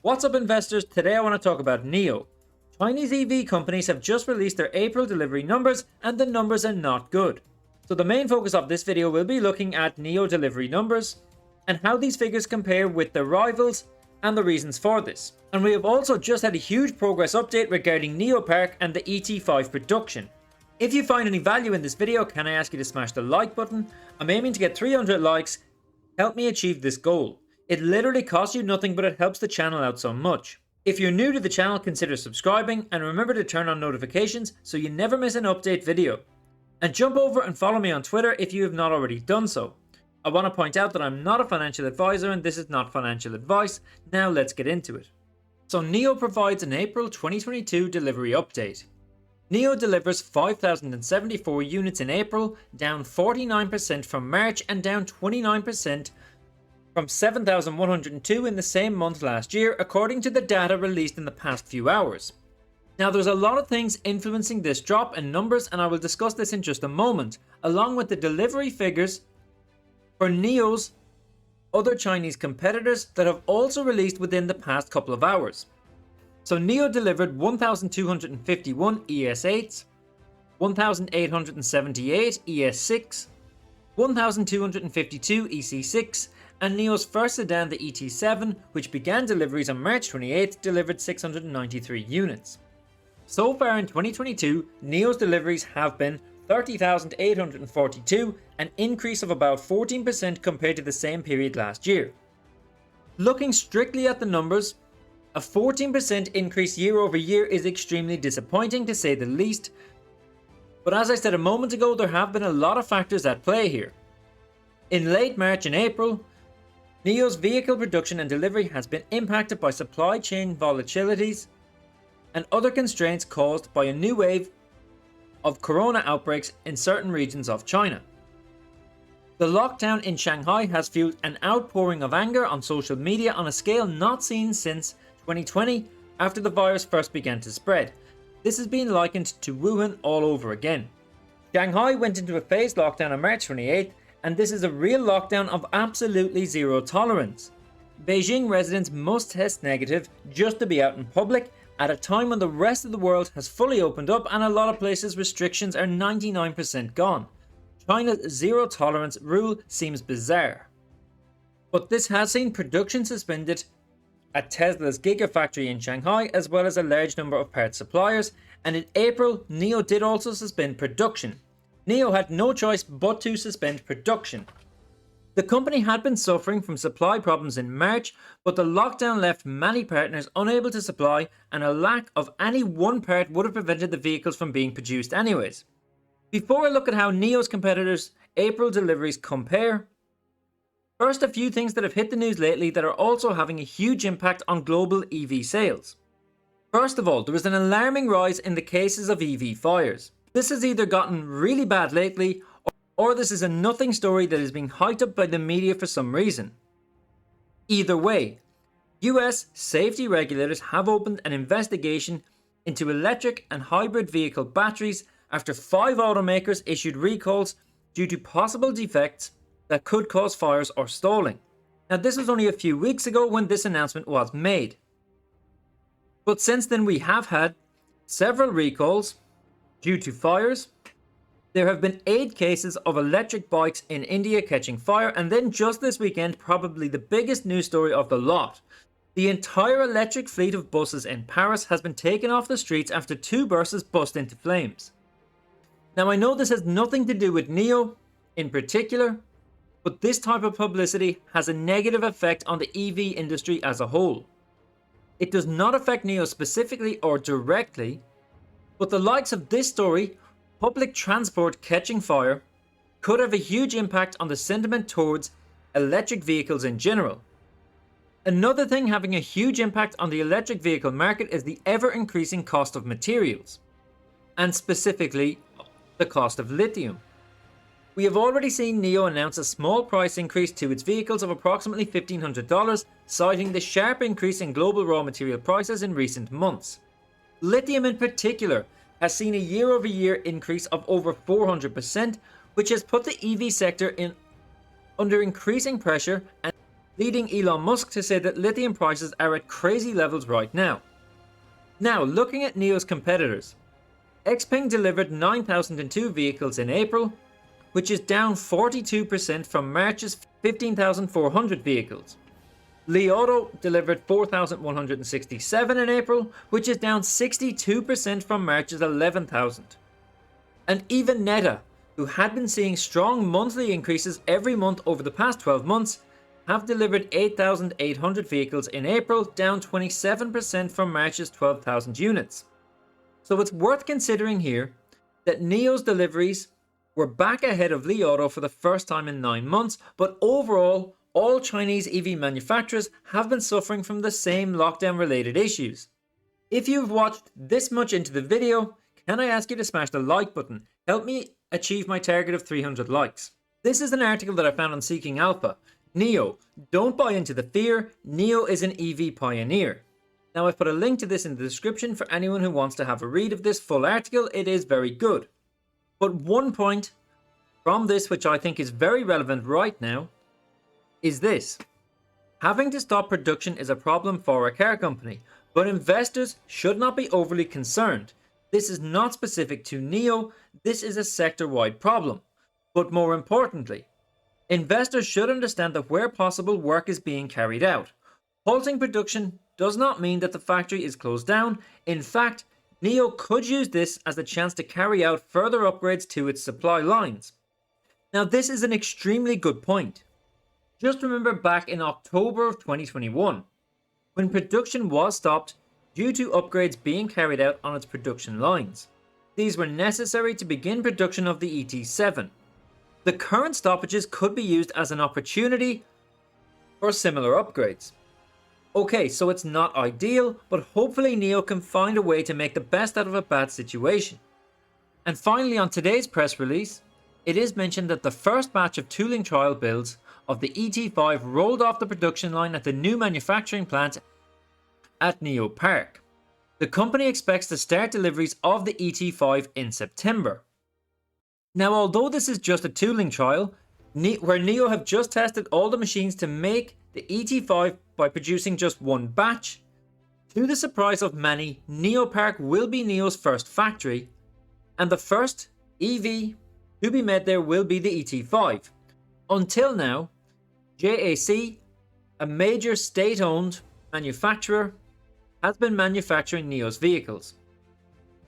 What's up investors, today I want to talk about NIO. Chinese EV companies have just released their April delivery numbers and the numbers are not good. So the main focus of this video will be looking at NIO delivery numbers and how these figures compare with their rivals and the reasons for this. And we have also just had a huge progress update regarding Nio Park and the ET5 production. If you find any value in this video, can I ask you to smash the like button? I'm aiming to get 300 likes. Help me achieve this goal. It literally costs you nothing, but it helps the channel out so much. If you're new to the channel, consider subscribing and remember to turn on notifications so you never miss an update video. And jump over and follow me on Twitter if you have not already done so. I want to point out that I'm not a financial advisor and this is not financial advice. Now let's get into it. So NIO provides an April 2022 delivery update. NIO delivers 5,074 units in April, down 49% from March and down 29% from 7,102 in the same month last year, according to the data released in the past few hours. Now there's a lot of things influencing this drop in numbers and I will discuss this in just a moment, along with the delivery figures for NIO's other Chinese competitors that have also released within the past couple of hours. So NIO delivered 1,251 ES8s, 1,878 ES6, 1,252 EC6, and NIO's first sedan, the ET7, which began deliveries on March 28th, delivered 693 units. So far in 2022, NIO's deliveries have been 30,842, an increase of about 14% compared to the same period last year. Looking strictly at the numbers, a 14% increase year over year is extremely disappointing to say the least, but as I said a moment ago, there have been a lot of factors at play here. In late March and April, NIO's vehicle production and delivery has been impacted by supply chain volatilities and other constraints caused by a new wave of corona outbreaks in certain regions of China. The lockdown in Shanghai has fueled an outpouring of anger on social media on a scale not seen since 2020 after the virus first began to spread. This has been likened to Wuhan all over again. Shanghai went into a phased lockdown on March 28th, and this is a real lockdown of absolutely zero tolerance. Beijing residents must test negative just to be out in public at a time when the rest of the world has fully opened up and a lot of places restrictions are 99% gone. China's zero tolerance rule seems bizarre. But this has seen production suspended at Tesla's Gigafactory in Shanghai, as well as a large number of parts suppliers, and in April, NIO did also suspend production. NIO had no choice but to suspend production. The company had been suffering from supply problems in March, but the lockdown left many partners unable to supply, and a lack of any one part would have prevented the vehicles from being produced anyways. Before I look at how NIO's competitors' April deliveries compare, first a few things that have hit the news lately that are also having a huge impact on global EV sales. First of all, there is an alarming rise in the cases of EV fires. This has either gotten really bad lately, or this is a nothing story that is being hyped up by the media for some reason. Either way, US safety regulators have opened an investigation into electric and hybrid vehicle batteries after 5 automakers issued recalls due to possible defects that could cause fires or stalling. Now this was only a few weeks ago when this announcement was made. But since then we have had several recalls due to fires. There have been 8 cases of electric bikes in India catching fire, and then just this weekend, probably the biggest news story of the lot. The entire electric fleet of buses in Paris has been taken off the streets after 2 buses burst into flames. Now I know this has nothing to do with NIO in particular, but this type of publicity has a negative effect on the EV industry as a whole. It does not affect NIO specifically or directly, but the likes of this story, public transport catching fire, could have a huge impact on the sentiment towards electric vehicles in general. Another thing having a huge impact on the electric vehicle market is the ever increasing cost of materials, and specifically the cost of lithium. We have already seen NIO announce a small price increase to its vehicles of approximately $1,500, citing the sharp increase in global raw material prices in recent months. Lithium in particular has seen a year-over-year increase of over 400%, which has put the EV sector under increasing pressure, and leading Elon Musk to say that lithium prices are at crazy levels right now. Now, looking at NIO's competitors, Xpeng delivered 9,002 vehicles in April, which is down 42% from March's 15,400 vehicles. Li Auto delivered 4,167 in April, which is down 62% from March's 11,000. And even Neta, who had been seeing strong monthly increases every month over the past 12 months, have delivered 8,800 vehicles in April, down 27% from March's 12,000 units. So it's worth considering here that NIO's deliveries were back ahead of Li Auto for the first time in 9 months, but overall, all Chinese EV manufacturers have been suffering from the same lockdown-related issues. If you've watched this much into the video, can I ask you to smash the like button? Help me achieve my target of 300 likes. This is an article that I found on Seeking Alpha. NIO, don't buy into the fear. NIO is an EV pioneer. Now I've put a link to this in the description for anyone who wants to have a read of this full article. It is very good. But one point from this which I think is very relevant right now is this. Having to stop production is a problem for a car company, but investors should not be overly concerned. This is not specific to NIO, this is a sector-wide problem. But more importantly, investors should understand that where possible, work is being carried out. Halting production does not mean that the factory is closed down. In fact, NIO could use this as a chance to carry out further upgrades to its supply lines. Now, this is an extremely good point. Just remember back in October of 2021, when production was stopped due to upgrades being carried out on its production lines. These were necessary to begin production of the ET7. The current stoppages could be used as an opportunity for similar upgrades. Okay, so it's not ideal, but hopefully NIO can find a way to make the best out of a bad situation. And finally, on today's press release, it is mentioned that the first batch of tooling trial builds of the ET5 rolled off the production line at the new manufacturing plant at Nio Park. The company expects to start deliveries of the ET5 in September. Now, although this is just a tooling trial, where NIO have just tested all the machines to make the ET5 by producing just one batch, to the surprise of many, Nio Park will be NIO's first factory, and the first EV to be made there will be the ET5. Until now, JAC, a major state-owned manufacturer, has been manufacturing NIO's vehicles.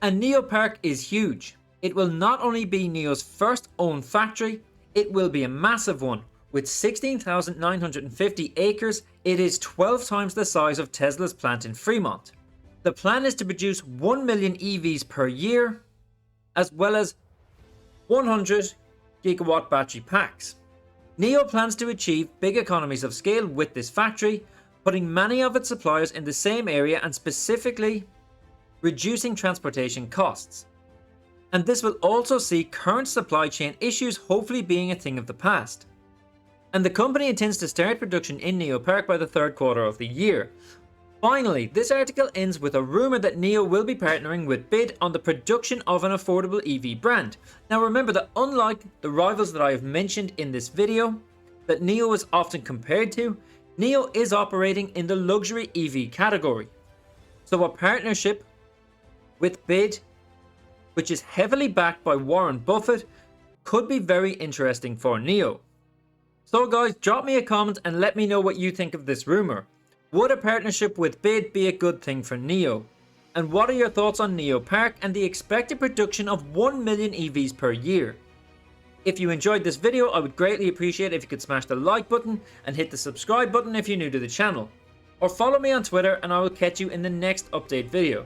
And Nio Park is huge. It will not only be NIO's first owned factory, it will be a massive one. With 16,950 acres, it is 12 times the size of Tesla's plant in Fremont. The plan is to produce 1 million EVs per year, as well as 100 gigawatt battery packs. NIO plans to achieve big economies of scale with this factory, putting many of its suppliers in the same area and specifically reducing transportation costs. And this will also see current supply chain issues hopefully being a thing of the past. And the company intends to start production in Nio Park by the third quarter of the year. Finally, this article ends with a rumour that NIO will be partnering with BID on the production of an affordable EV brand. Now remember that unlike the rivals that I have mentioned in this video, that NIO is often compared to, NIO is operating in the luxury EV category. So a partnership with BID, which is heavily backed by Warren Buffett, could be very interesting for NIO. So guys, drop me a comment and let me know what you think of this rumour. Would a partnership with BID be a good thing for NIO? And what are your thoughts on Nio Park and the expected production of 1 million EVs per year? If you enjoyed this video, I would greatly appreciate if you could smash the like button and hit the subscribe button if you're new to the channel. Or follow me on Twitter and I will catch you in the next update video.